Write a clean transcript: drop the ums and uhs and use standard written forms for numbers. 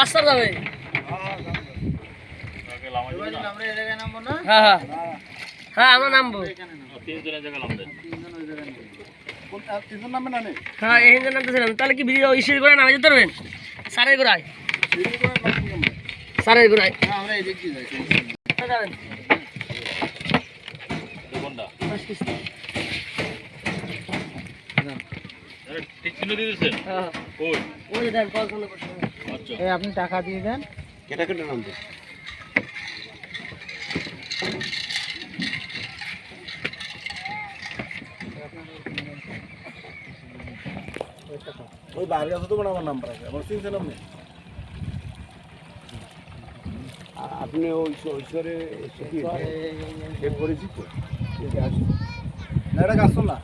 রাস্তা যাবে। হ্যাঁ হ্যাঁ আমরা নামবো। হ্যাঁ এখানে নামতেছিলাম। তাহলে কি ভিডিও ইসের করে নামে যেতে পারবেন? সারের গোড়ায়, সারের গোড়ায় যাবেন। আপনি টাকা দিয়ে দেন। কেটে কেটে নামবে। ওই বাইরে আছে তো আমার নাম্বার আছে, আমার চিনছেন আপনি? আপনি ওই ঐশ্বরে পরিচিত? না এটা গাছ না।